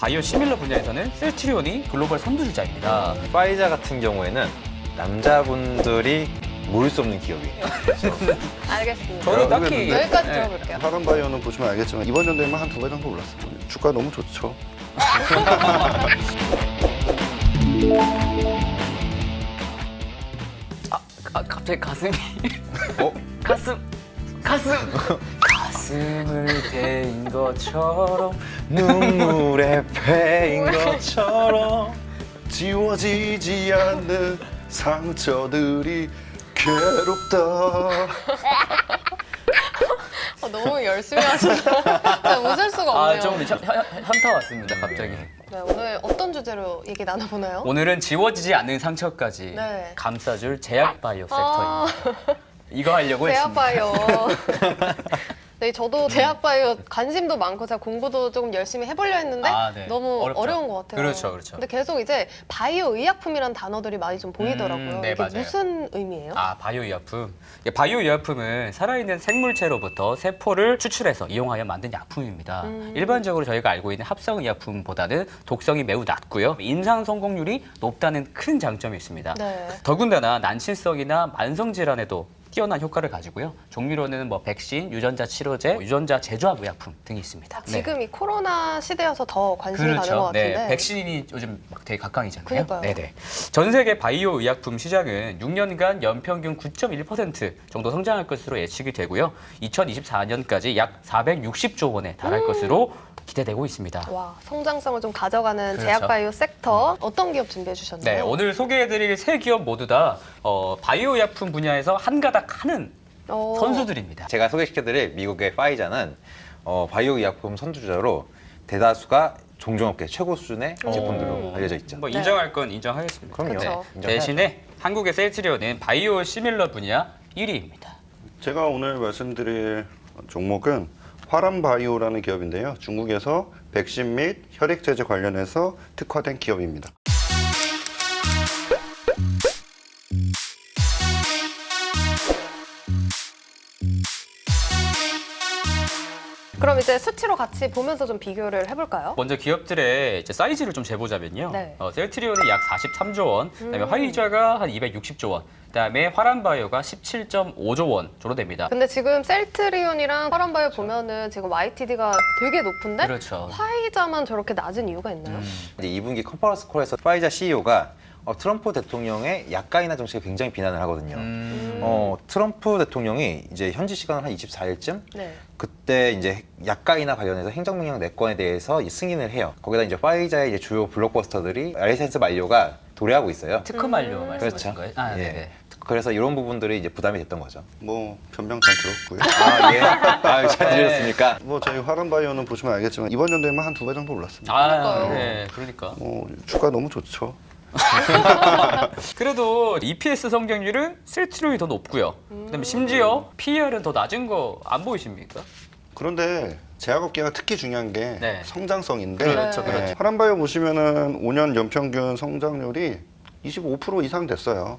바이오 시밀러 분야에서는 셀트리온이 글로벌 선두주자입니다. 파이자 같은 경우에는 남자분들이 모를 수 없는 기업이에요. 알겠습니다. 저는 딱히 모르겠는데. 여기까지 네. 들어볼게요. 화랑바이오는 보시면 알겠지만 이번 연도에만 한 2배 정도 올랐어요. 주가 너무 좋죠. 갑자기 가슴이 어? 가슴을 대인 것처럼 눈물에 패인 것처럼 지워지지 않는 상처들이 괴롭다. 너무 열심히 하셔서 제가 웃을 수가 없네요. 좀 현타 왔습니다 갑자기. 네, 오늘 어떤 주제로 얘기 나눠보나요? 오늘은 지워지지 않는 상처까지 네. 감싸줄 제약 바이오 섹터입니다. 이거 하려고 했습니다. 제약바이오. 네, 저도 제약바이오 관심도 많고 제가 공부도 조금 열심히 해보려 했는데 네. 너무 어렵죠. 어려운 것 같아요. 그렇죠, 그렇죠. 근데 계속 이제 바이오 의약품이라는 단어들이 많이 좀 보이더라고요. 네, 이게 맞아요. 무슨 의미예요? 바이오 의약품. 바이오 의약품은 살아있는 생물체로부터 세포를 추출해서 이용하여 만든 약품입니다. 일반적으로 저희가 알고 있는 합성 의약품보다는 독성이 매우 낮고요. 임상 성공률이 높다는 큰 장점이 있습니다. 네. 더군다나 난치성이나 만성 질환에도 뛰어난 효과를 가지고요. 종류로는 백신, 유전자 치료제, 유전자 제조합 의약품 등이 있습니다. 지금 이 코로나 시대여서 더 관심이 가는 것 같은데. 네, 백신이 요즘 되게 각광이잖아요. 그러니까요. 네네. 전 세계 바이오 의약품 시장은 6년간 연평균 9.1% 정도 성장할 것으로 예측이 되고요. 2024년까지 약 460조 원에 달할 것으로 기대되고 있습니다. 와, 성장성을 좀 가져가는 그렇죠. 제약바이오 섹터 어떤 기업 준비해 주셨나요? 네, 오늘 소개해드릴 세 기업 모두 다 바이오 의약품 분야에서 한가닥 하는 선수들입니다. 제가 소개시켜드릴 미국의 파이자는 바이오 의약품 선두주자로 대다수가 종종업계 최고 수준의 제품들로 알려져 있죠. 인정할 건 인정하겠습니다. 그럼요. 그렇죠. 인정해야죠. 대신에 한국의 셀트리온은 바이오 시밀러 분야 1위입니다. 제가 오늘 말씀드릴 종목은 화랑바이오라는 기업인데요. 중국에서 백신 및 혈액제제 관련해서 특화된 기업입니다. 그럼 이제 수치로 같이 보면서 좀 비교를 해볼까요? 먼저 기업들의 이제 사이즈를 좀 재보자면요. 네. 셀트리온은 약 43조 원, 그다음에 화이자가 한 260조 원, 그다음에 화랑바이오가 17.5조 원 정도 됩니다. 근데 지금 셀트리온이랑 화랑바이오 보면은 지금 YTD가 되게 높은데 그렇죠. 화이자만 저렇게 낮은 이유가 있나요? 이제 2분기 컨퍼런스 콜에서 파이자 CEO가 트럼프 대통령의 약가인화 정책에 굉장히 비난을 하거든요. 트럼프 대통령이 이제 현지 시간 한 24일쯤 네. 그때 이제 약가인화 관련해서 행정명령 4건에 대해서 승인을 해요. 거기다 이제 파이자의 이제 주요 블록버스터들이 라이센스 만료가 도래하고 있어요. 특허 만료 말씀하신 그렇죠. 거예요? 예. 네네. 그래서 이런 부분들이 이제 부담이 됐던 거죠. 뭐 변명 잘 들었고요. 예. 잘 들으셨습니까? 뭐 저희 화랑바이오는 보시면 알겠지만 이번 연도에만 한 2배 정도 올랐습니다. 그러니까요. 네, 그러니까. 주가 너무 좋죠. 그래도 EPS 성장률은 셀트리온이 더 높고요. 그다음에 심지어 PER은 더 낮은 거 안 보이십니까? 그런데 제약업계가 특히 중요한 게 네. 성장성인데 그렇죠, 그렇죠. 화랑바이오 보시면은 5년 연평균 성장률이 25% 이상 됐어요.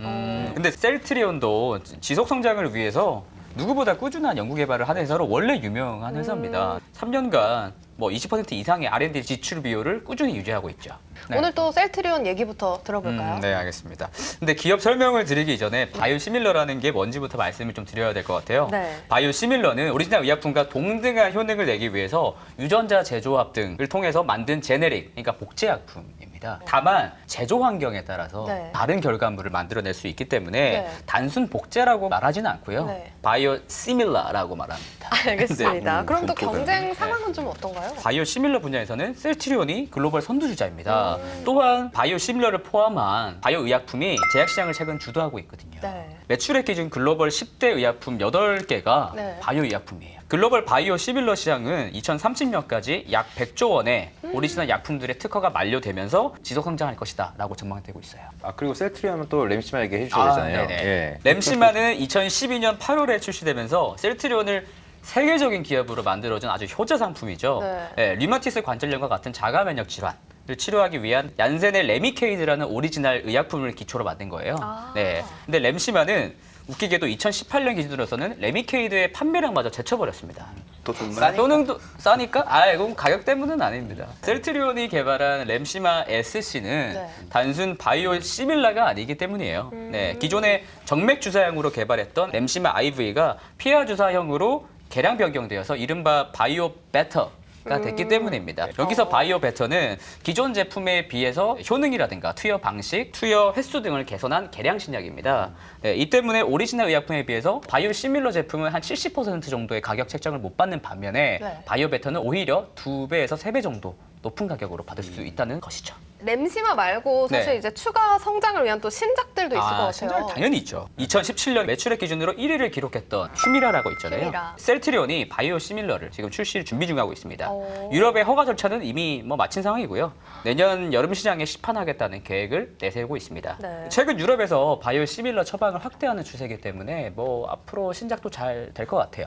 근데 셀트리온도 지속 성장을 위해서 누구보다 꾸준한 연구 개발을 하는 회사로 원래 유명한 회사입니다. 3년간 20% 이상의 R&D 지출 비율을 꾸준히 유지하고 있죠. 네. 오늘 또 셀트리온 얘기부터 들어볼까요? 네, 알겠습니다. 근데 기업 설명을 드리기 전에 바이오 시밀러라는 게 뭔지부터 말씀을 좀 드려야 될 것 같아요. 네. 바이오 시밀러는 오리지널 의약품과 동등한 효능을 내기 위해서 유전자 제조합 등을 통해서 만든 제네릭, 그러니까 복제약품입니다. 다만 제조 환경에 따라서 네. 다른 결과물을 만들어낼 수 있기 때문에 네. 단순 복제라고 말하지는 않고요. 네. 바이오 시밀러라고 말합니다. 알겠습니다. 네. 그럼 또 분포되네. 경쟁 상황은 좀 어떤가요? 바이오 시밀러 분야에서는 셀트리온이 글로벌 선두주자입니다. 또한 바이오 시밀러를 포함한 바이오 의약품이 제약 시장을 최근 주도하고 있거든요. 네. 매출액 기준 글로벌 10대 의약품 8개가 네. 바이오 의약품이에요. 글로벌 바이오 시밀러 시장은 2030년까지 약 100조 원의 오리지널 약품들의 특허가 만료되면서 지속 성장할 것이다 라고 전망되고 있어요. 그리고 셀트리온은 또 램시마 얘기 해주셔야 되잖아요. 네네. 예. 램시마는 2012년 8월에 출시되면서 셀트리온을 세계적인 기업으로 만들어준 아주 효자 상품이죠. 네. 류마티스 관절염과 같은 자가 면역 질환을 치료하기 위한 얀센의 레미케이드라는 오리지널 의약품을 기초로 만든 거예요. 아. 네. 근데 램시마는 웃기게도 2018년 기준으로서는 레미케이드의 판매량마저 제쳐버렸습니다. 더 좋나요? 또는 싸니까? 아, 이건 가격 때문은 아닙니다. 셀트리온이 개발한 램시마 SC는 네. 단순 바이오 시밀라가 아니기 때문이에요. 네, 기존의 정맥 주사형으로 개발했던 램시마 IV가 피하 주사형으로 개량 변경되어서 이른바 바이오 베터가 됐기 때문입니다. 여기서 바이오 베터는 기존 제품에 비해서 효능이라든가 투여 방식, 투여 횟수 등을 개선한 개량 신약입니다. 네, 이 때문에 오리지널 의약품에 비해서 바이오 시밀러 제품은 한 70% 정도의 가격 책정을 못 받는 반면에 네. 바이오 베터는 오히려 2배에서 3배 정도 높은 가격으로 받을 수 있다는 것이죠. 램시마 말고 사실 네. 이제 추가 성장을 위한 또 신작들도 있을 것 같아요. 신작 당연히 있죠. 2017년 매출액 기준으로 1위를 기록했던 휴미라라고 있잖아요. 휴미라. 셀트리온이 바이오 시밀러를 지금 출시 준비 중하고 있습니다. 오. 유럽의 허가 절차는 이미 마친 상황이고요. 내년 여름 시장에 시판하겠다는 계획을 내세우고 있습니다. 네. 최근 유럽에서 바이오 시밀러 처방을 확대하는 추세이기 때문에 앞으로 신작도 잘 될 것 같아요.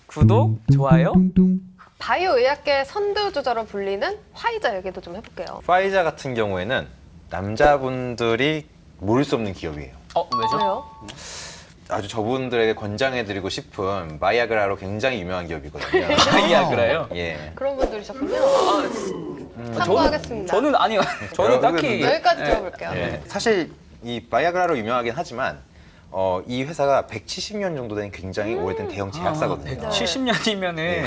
구독, 좋아요. 바이오 의학계 선두주자로 불리는 화이자 얘기도 좀 해볼게요. 파이자 같은 경우에는 남자분들이 모를 수 없는 기업이에요. 왜죠? 왜요? 아주 저분들에게 권장해드리고 싶은 바이아그라로 굉장히 유명한 기업이거든요. 바이아그라요? 예. 그런 분들이셨군요. 참고하겠습니다. 저는 아니요. 저는 딱히 모르겠는데. 여기까지 예. 들어볼게요. 예. 사실 이 바이아그라로 유명하긴 하지만 이 회사가 170년 정도 된 굉장히 오래된 대형 제약사거든요. 170년이면은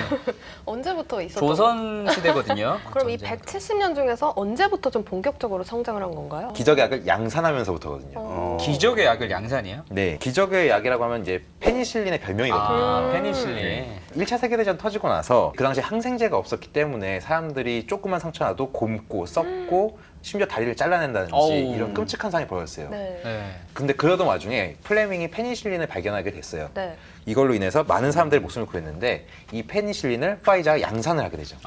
언제부터 있었던 조선 시대거든요. 그럼 이 170년 중에서 언제부터 좀 본격적으로 성장을 한 건가요? 기적의 약을 양산하면서부터거든요. 기적의 약을 양산이요? 네, 기적의 약이라고 하면 이제 페니실린의 별명이거든요. 페니실린. 1차 세계대전 터지고 나서 그 당시에 항생제가 없었기 때문에 사람들이 조그만 상처 나도 곪고 썩고 심지어 다리를 잘라낸다든지 어우. 이런 끔찍한 상황이 벌어졌어요. 네. 네. 근데 그러던 와중에 플레밍이 페니실린을 발견하게 됐어요. 네. 이걸로 인해서 많은 사람들의 목숨을 구했는데 이 페니실린을 파이자가 양산을 하게 되죠.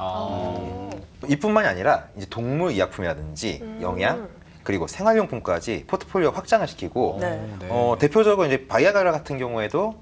이뿐만이 아니라 이제 동물 의약품이라든지 영양 그리고 생활용품까지 포트폴리오 확장을 시키고 네. 대표적으로 이제 바이아그라 같은 경우에도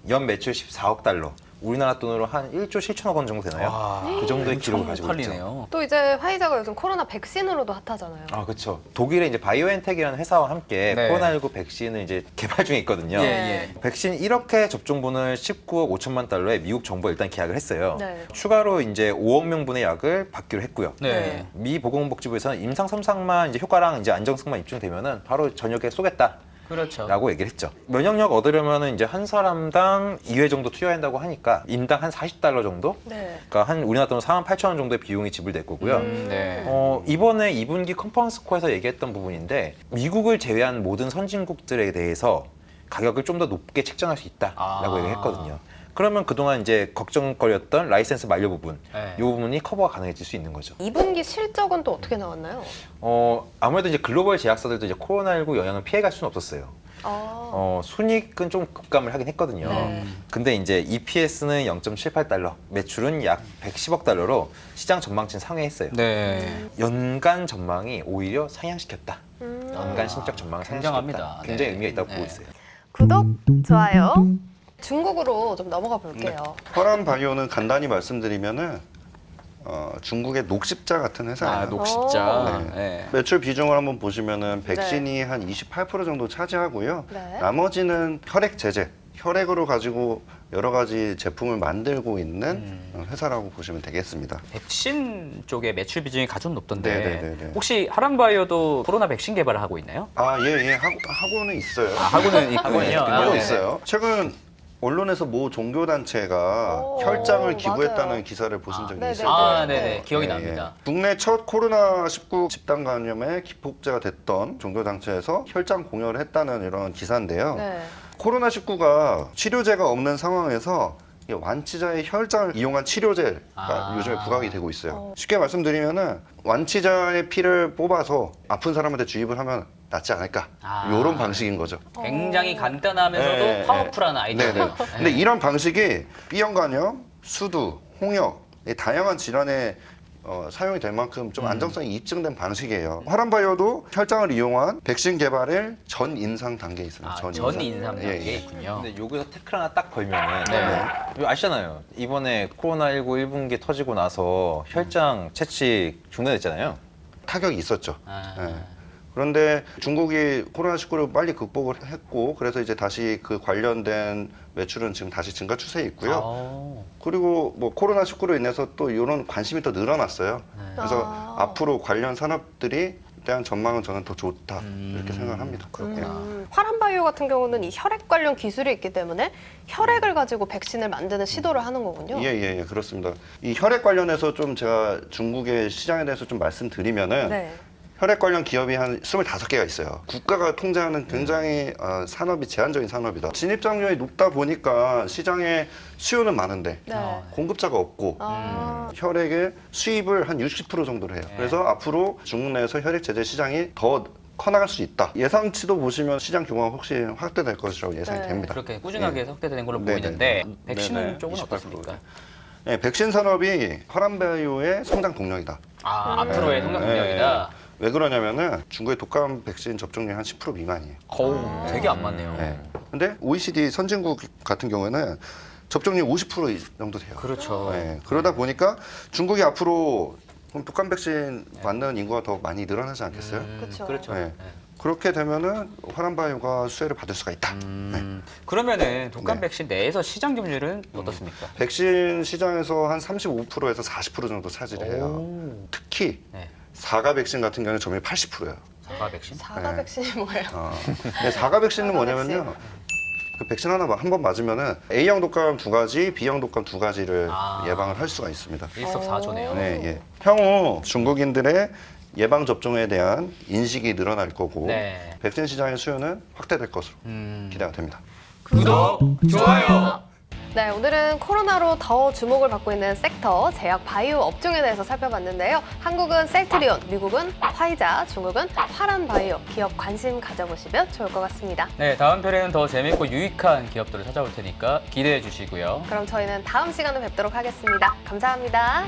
연 매출 14억 달러, 우리나라 돈으로 한 1조 7천억 원 정도 되나요? 와, 그 정도의 기록을 가지고 있죠. 팔리네요. 또 이제 화이자가 요즘 코로나 백신으로도 핫하잖아요. 아, 그렇죠. 독일의 이제 바이오엔텍이라는 회사와 함께 네. 코로나19 백신을 이제 개발 중에 있거든요. 예. 백신 1억 회 접종분을 19억 5천만 달러에 미국 정부가 일단 계약을 했어요. 네. 추가로 이제 5억 명분의 약을 받기로 했고요. 네. 미 보건복지부에서는 임상 3상만 이제 효과랑 이제 안정성만 입증되면은 바로 저녁에 쏘겠다. 그렇죠. 라고 얘기를 했죠. 면역력 얻으려면은 이제 한 사람당 2회 정도 투여해야 한다고 하니까 인당 한 40달러 정도? 네. 그러니까 한 우리나라 돈으로 4만 8천 원 정도의 비용이 지불될 거고요. 네. 이번에 2분기 컨퍼런스 콜에서 얘기했던 부분인데 미국을 제외한 모든 선진국들에 대해서 가격을 좀 더 높게 책정할 수 있다라고 얘기했거든요. 그러면 그동안 이제 걱정거렸던 라이센스 만료 부분, 네. 이 부분이 커버가 가능해질 수 있는 거죠. 2분기 실적은 또 어떻게 나왔나요? 아무래도 이제 글로벌 제약사들도 이제 코로나19 영향을 피해갈 수는 없었어요. 순이익은 좀 급감을 하긴 했거든요. 네. 근데 이제 EPS는 0.78달러, 매출은 약 110억 달러로 시장 전망치는 상회했어요. 네. 연간 전망이 오히려 상향시켰다. 연간 신적 전망을 굉장합니다. 상향시켰다. 굉장히 네. 의미가 있다고 네. 보고 있어요. 구독, 좋아요. 중국으로 좀 넘어가 볼게요. 혈안 바이오는 간단히 말씀드리면은 중국의 녹십자 같은 회사예요. 녹십자. 네. 네. 매출 비중을 한번 보시면은 백신이 한 28% 정도 차지하고요. 네. 나머지는 혈액 제제, 혈액으로 가지고 여러 가지 제품을 만들고 있는 회사라고 보시면 되겠습니다. 백신 쪽에 매출 비중이 가장 높던데 네네네네. 혹시 하람바이오도 코로나 백신 개발을 하고 있나요? 예, 하고는 있어요. 하고는 있군요. 하고 네. 있어요. 최근 언론에서 모 종교 단체가 오, 혈장을 기부했다는 맞아요. 기사를 보신 적이 네네. 있을 거예요. 네네. 기억이 예, 납니다. 예. 국내 첫 코로나19 집단 감염의 기폭제가 됐던 종교 단체에서 혈장 공여를 했다는 이런 기사인데요. 네. 코로나19가 치료제가 없는 상황에서 이 완치자의 혈장을 이용한 치료제가 요즘에 부각이 되고 있어요. 쉽게 말씀드리면은 완치자의 피를 뽑아서 아픈 사람한테 주입을 하면 낫지 않을까 이런 방식인 거죠. 굉장히 간단하면서도 네, 파워풀한 네. 아이디어네요. 근데 이런 방식이 B형 간염, 수두, 홍역 이 다양한 질환에 사용이 될 만큼 좀 안정성이 입증된 방식이에요. 화람바이오도 혈장을 이용한 백신 개발을 전 인상 단계에 있습니다. 전 인삼 예, 단계에 예. 있군요. 근데 여기서 태클 하나 딱 걸면은 네. 이거 아시잖아요. 이번에 코로나19 1분기 터지고 나서 혈장 채취 중단됐잖아요. 타격이 있었죠. 아. 예. 그런데 중국이 코로나19를 빨리 극복을 했고 그래서 이제 다시 그 관련된 매출은 지금 다시 증가 추세에 있고요. 그리고 뭐 코로나19로 인해서 또 이런 관심이 더 늘어났어요. 그래서 앞으로 관련 산업들이 대한 전망은 저는 더 좋다 이렇게 생각을 합니다. 화람바이오 같은 경우는 이 혈액 관련 기술이 있기 때문에 혈액을 가지고 백신을 만드는 시도를 하는 거군요. 예, 그렇습니다. 이 혈액 관련해서 좀 제가 중국의 시장에 대해서 좀 말씀드리면은 네. 혈액 관련 기업이 한 25개가 있어요. 국가가 통제하는 굉장히 산업이 제한적인 산업이다. 진입장벽이 높다 보니까 시장에 수요는 많은데 네. 공급자가 없고 혈액의 수입을 한 60% 정도로 해요. 그래서 앞으로 중국 내에서 혈액 제제 시장이 더 커나갈 수 있다. 예상치도 보시면 시장 규모가 혹시 확대될 것이라고 예상이 네. 됩니다. 그렇게 꾸준하게 예. 확대되는 걸로 네네. 보이는데 백신은 네네. 쪽은 28%. 어떻습니까? 네, 백신 산업이 화람바이오의 성장 동력이다. 앞으로의 성장 동력이다. 왜 그러냐면은 중국의 독감 백신 접종률이 한 10% 미만이에요. 거우 되게 안 맞네요. 네. 근데 OECD 선진국 같은 경우에는 접종률 50% 정도 돼요. 그렇죠. 네. 그러다 보니까 중국이 앞으로 그럼 독감 백신 맞는 인구가 더 많이 늘어나지 않겠어요? 그쵸. 그렇죠. 네. 네. 그렇게 되면은 화람바이오가 수혜를 받을 수가 있다. 그러면은 독감 네. 백신 내에서 시장 점유율은 어떻습니까? 백신 시장에서 한 35%에서 40% 정도 차지해요. 오. 특히 네. 사가 백신 같은 경우는 점유율 80%예요. 사과 백신? 사과 네. 백신이 뭐예요? 근데 사가 백신은 사과 뭐냐면요. 그 백신 하나 한 번 맞으면은 A형 독감 2가지, B형 독감 2가지를 예방을 할 수가 있습니다. 일석사조네요. 네, 예. 향후 중국인들의 예방 접종에 대한 인식이 늘어날 거고 네. 백신 시장의 수요는 확대될 것으로 기대가 됩니다. 구독, 좋아요. 네, 오늘은 코로나로 더 주목을 받고 있는 섹터, 제약 바이오 업종에 대해서 살펴봤는데요. 한국은 셀트리온, 미국은 화이자, 중국은 화람바이오. 기업 관심 가져보시면 좋을 것 같습니다. 네, 다음 편에는 더 재밌고 유익한 기업들을 찾아올 테니까 기대해 주시고요. 그럼 저희는 다음 시간에 뵙도록 하겠습니다. 감사합니다.